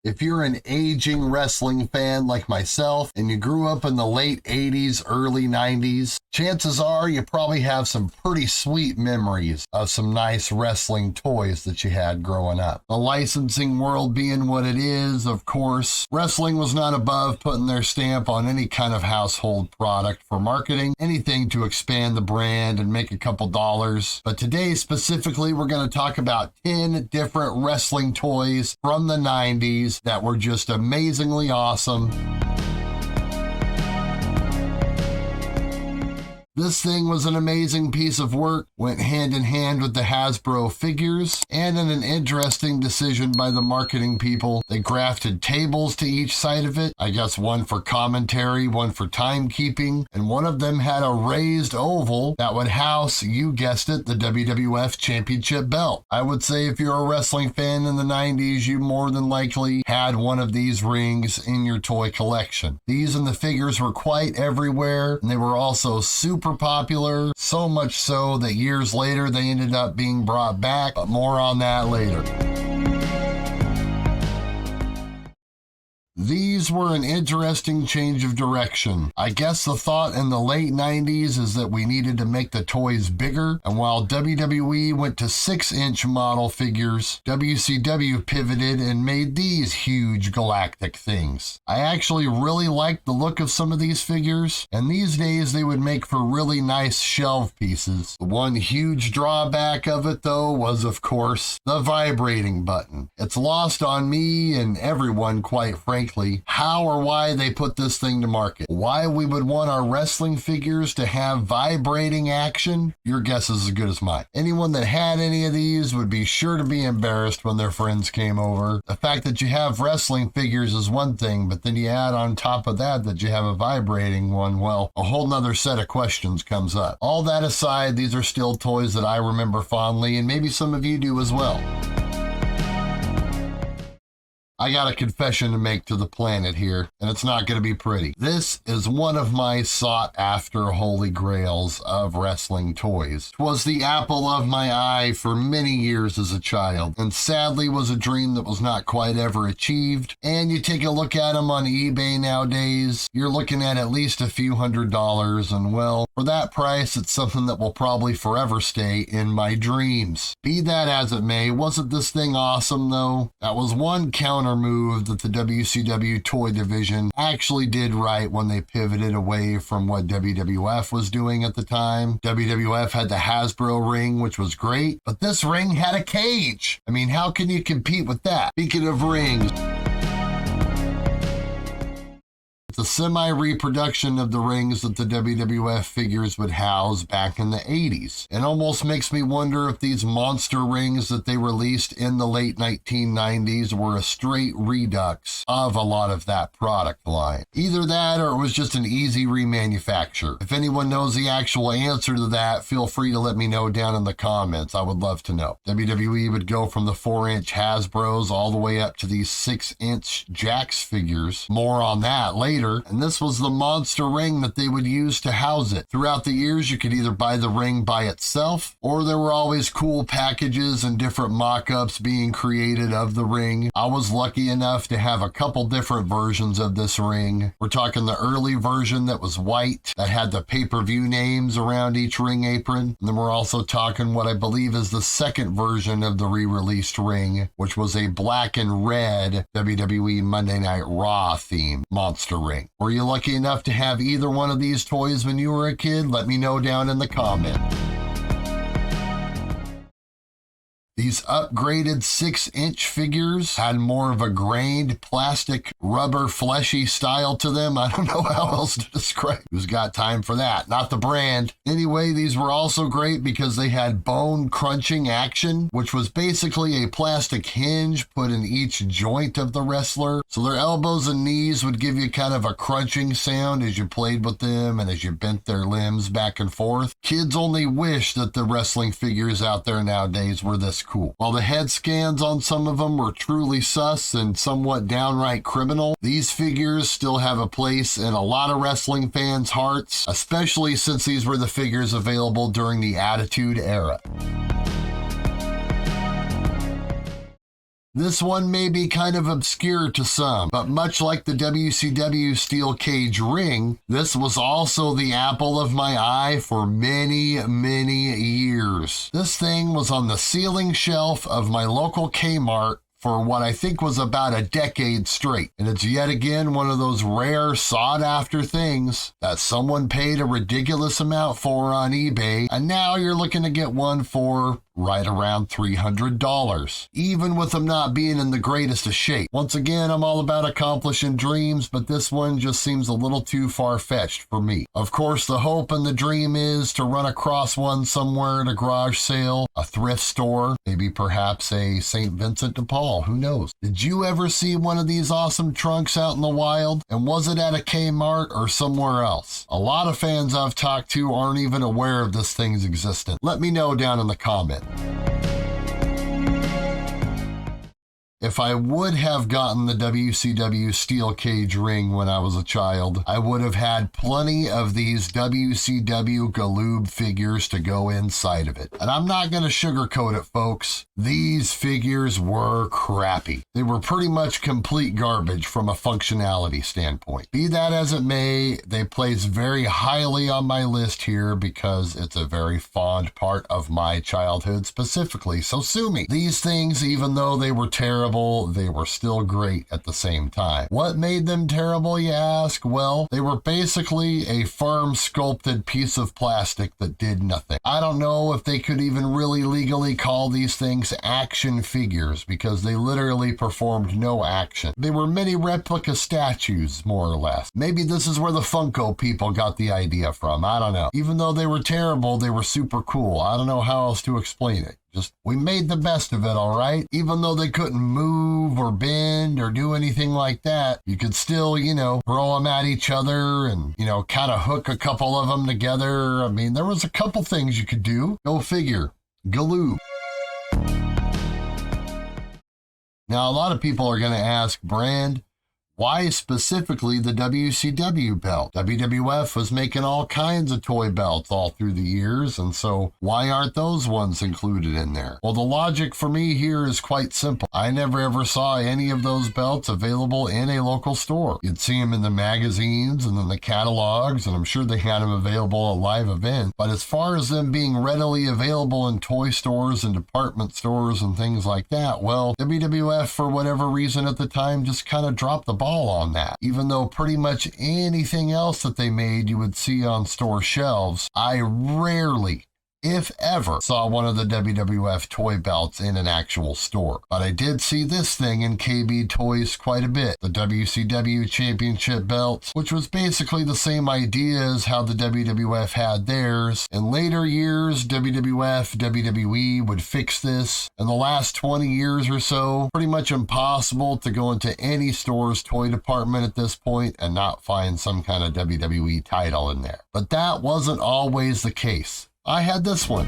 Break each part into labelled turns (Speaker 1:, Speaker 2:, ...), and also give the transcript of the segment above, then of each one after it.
Speaker 1: If you're an aging wrestling fan like myself and you grew up in the late 80s, early 90s, chances are you probably have some pretty sweet memories of some nice wrestling toys that you had growing up. The licensing world being what it is, of course, wrestling was not above putting their stamp on any kind of household product for marketing, anything to expand the brand and make a couple dollars. But today specifically, we're going to talk about 10 different wrestling toys from the 90s that were just amazingly awesome. This thing was an amazing piece of work, went hand in hand with the Hasbro figures, and in an interesting decision by the marketing people, they grafted tables to each side of it. I guess one for commentary, one for timekeeping, and one of them had a raised oval that would house, you guessed it, the WWF Championship belt. I would say if you're a wrestling fan in the 90s, you more than likely had one of these rings in your toy collection. These and the figures were quite everywhere, and they were also super popular, so much so that years later they ended up being brought back, but more on that later. These were an interesting change of direction. I guess the thought in the late 90s is that we needed to make the toys bigger, and while WWE went to 6-inch model figures, WCW pivoted and made these huge galactic things. I actually really liked the look of some of these figures, and these days they would make for really nice shelf pieces. The one huge drawback of it though was, of course, the vibrating button. It's lost on me and everyone, quite frankly, how or why they put this thing to market. Why we would want our wrestling figures to have vibrating action, your guess is as good as mine. Anyone that had any of these would be sure to be embarrassed when their friends came over. The fact that you have wrestling figures is one thing, but then you add on top of that you have a vibrating one, well, a whole nother set of questions comes up. All that aside, these are still toys that I remember fondly, and maybe some of you do as well. I got a confession to make to the planet here, and it's not going to be pretty. This is one of my sought-after holy grails of wrestling toys. It was the apple of my eye for many years as a child, and sadly was a dream that was not quite ever achieved. And you take a look at them on eBay nowadays, you're looking at least a few $100s, and well, for that price, it's something that will probably forever stay in my dreams. Be that as it may, wasn't this thing awesome though? That was one counter move that the WCW toy division actually did right when they pivoted away from what WWF was doing at the time. WWF had the Hasbro ring, which was great, but this ring had a cage. I mean, how can you compete with that? Speaking of rings, the semi-reproduction of the rings that the WWF figures would house back in the 80s. It almost makes me wonder if these monster rings that they released in the late 1990s were a straight redux of a lot of that product line. Either that or it was just an easy remanufacture. If anyone knows the actual answer to that, feel free to let me know down in the comments. I would love to know. WWE would go from the 4-inch Hasbros all the way up to these 6-inch Jakks figures. More on that later. And this was the monster ring that they would use to house it. Throughout the years, you could either buy the ring by itself, or there were always cool packages and different mock-ups being created of the ring. I was lucky enough to have a couple different versions of this ring. We're talking the early version that was white, that had the pay-per-view names around each ring apron. And then we're also talking what I believe is the second version of the re-released ring, which was a black and red WWE Monday Night Raw theme monster ring. Were you lucky enough to have either one of these toys when you were a kid? Let me know down in the comments. These upgraded 6-inch figures had more of a grained plastic, rubber, fleshy style to them. I don't know how else to describe it. Who's got time for that? Not the brand. Anyway, these were also great because they had bone crunching action, which was basically a plastic hinge put in each joint of the wrestler. So their elbows and knees would give you kind of a crunching sound as you played with them and as you bent their limbs back and forth. Kids only wish that the wrestling figures out there nowadays were this cool. While the head scans on some of them were truly sus and somewhat downright criminal, these figures still have a place in a lot of wrestling fans' hearts, especially since these were the figures available during the Attitude Era. This one may be kind of obscure to some, but much like the WCW steel cage ring, this was also the apple of my eye for many, many years. This thing was on the ceiling shelf of my local Kmart for what I think was about a decade straight. And it's yet again one of those rare, sought-after things that someone paid a ridiculous amount for on eBay, and now you're looking to get one for right around $300, even with them not being in the greatest of shape. Once again, I'm all about accomplishing dreams, but this one just seems a little too far-fetched for me. Of course, the hope and the dream is to run across one somewhere at a garage sale, a thrift store, maybe perhaps a St. Vincent de Paul, who knows? Did you ever see one of these awesome trunks out in the wild? And was it at a Kmart or somewhere else? A lot of fans I've talked to aren't even aware of this thing's existence. Let me know down in the comments. If I would have gotten the WCW steel cage ring when I was a child, I would have had plenty of these WCW Galoob figures to go inside of it. And I'm not going to sugarcoat it, folks. These figures were crappy. They were pretty much complete garbage from a functionality standpoint. Be that as it may, they place very highly on my list here because it's a very fond part of my childhood specifically, so sue me. These things, even though they were terrible, they were still great at the same time. What made them terrible, you ask? Well, they were basically a firm sculpted piece of plastic that did nothing. I don't know if they could even really legally call these things action figures because they literally performed no action. They were mini replica statues, more or less. Maybe this is where the Funko people got the idea from. I don't know. Even though they were terrible, they were super cool. I don't know how else to explain it. We made the best of it, all right? Even though they couldn't move or bend or do anything like that, you could still, throw them at each other and, kind of hook a couple of them together. I mean, there was a couple things you could do. Go figure. Galoob. Now, a lot of people are going to ask, Brand, why specifically the WCW belt? WWF was making all kinds of toy belts all through the years, and so why aren't those ones included in there? Well, the logic for me here is quite simple. I never ever saw any of those belts available in a local store. You'd see them in the magazines and in the catalogs, and I'm sure they had them available at live events. But as far as them being readily available in toy stores and department stores and things like that, well, WWF, for whatever reason at the time, just kind of dropped the ball on that. Even though pretty much anything else that they made you would see on store shelves, I rarely, if ever, saw one of the WWF toy belts in an actual store. But I did see this thing in KB Toys quite a bit. The WCW Championship belt, which was basically the same idea as how the WWF had theirs. In later years, WWF, WWE would fix this. In the last 20 years or so, pretty much impossible to go into any store's toy department at this point and not find some kind of WWE title in there. But that wasn't always the case. I had this one.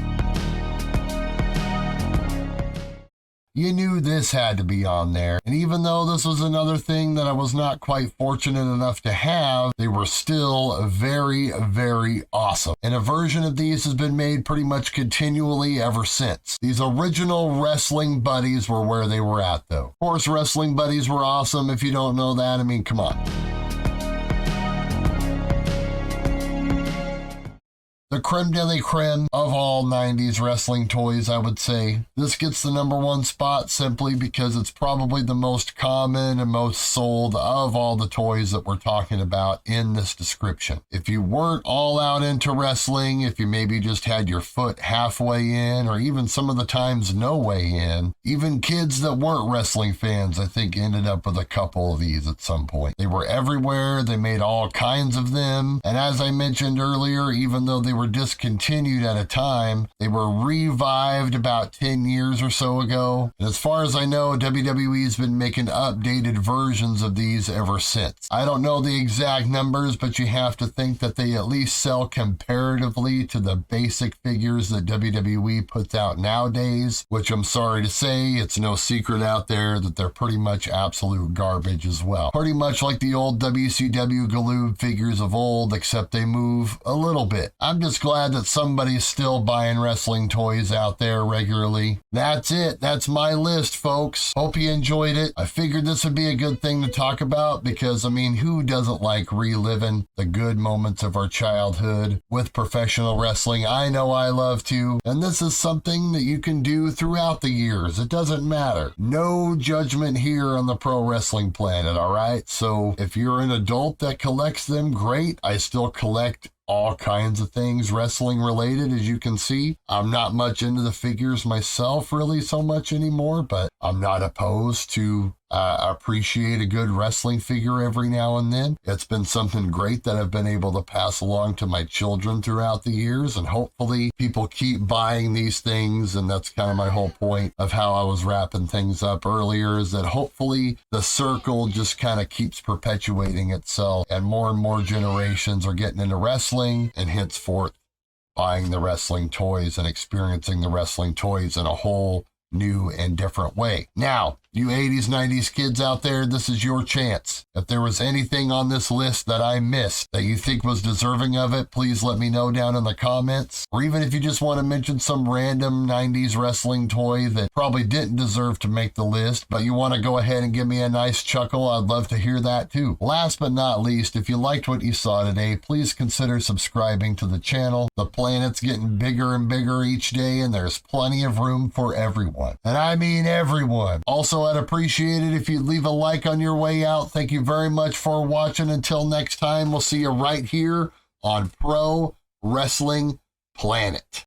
Speaker 1: You knew this had to be on there. And even though this was another thing that I was not quite fortunate enough to have, they were still very, very awesome. And a version of these has been made pretty much continually ever since. These original Wrestling Buddies were where they were at, though. Of course, Wrestling Buddies were awesome. If you don't know that, I mean, come on. The creme de la creme of all 90s wrestling toys, I would say. This gets the #1 spot simply because it's probably the most common and most sold of all the toys that we're talking about in this description. If you weren't all out into wrestling, if you maybe just had your foot halfway in, or even some of the times no way in, even kids that weren't wrestling fans, I think, ended up with a couple of these at some point. They were everywhere, they made all kinds of them, and as I mentioned earlier, even though they were discontinued at a time, they were revived about 10 years or so ago. And as far as I know, WWE's been making updated versions of these ever since. I don't know the exact numbers, but you have to think that they at least sell comparatively to the basic figures that WWE puts out nowadays, which I'm sorry to say, it's no secret out there that they're pretty much absolute garbage as well. Pretty much like the old WCW Galoob figures of old, except they move a little bit. I'm just just glad that somebody's still buying wrestling toys out there regularly. That's it. That's my list, folks. Hope you enjoyed it. I figured this would be a good thing to talk about because, I mean, who doesn't like reliving the good moments of our childhood with professional wrestling? I know I love to. And this is something that you can do throughout the years. It doesn't matter. No judgment here on the pro wrestling planet, all right? So if you're an adult that collects them, great. I still collect all kinds of things wrestling related, as you can see. I'm not much into the figures myself really so much anymore, but I'm not opposed to appreciate a good wrestling figure every now and then. It's been something great that I've been able to pass along to my children throughout the years, and hopefully people keep buying these things. And that's kind of my whole point of how I was wrapping things up earlier, is that hopefully the circle just kind of keeps perpetuating itself and more generations are getting into wrestling and henceforth buying the wrestling toys and experiencing the wrestling toys in a whole new and different way. Now, you 80s, 90s kids out there, this is your chance. If there was anything on this list that I missed that you think was deserving of it, please let me know down in the comments. Or even if you just want to mention some random 90s wrestling toy that probably didn't deserve to make the list, but you want to go ahead and give me a nice chuckle, I'd love to hear that too. Last but not least, if you liked what you saw today, please consider subscribing to the channel. The planet's getting bigger and bigger each day, and there's plenty of room for everyone. And I mean everyone. Also, I'd appreciate it if you'd leave a like on your way out. Thank you very much for watching. Until next time, we'll see you right here on Pro Wrestling Planet.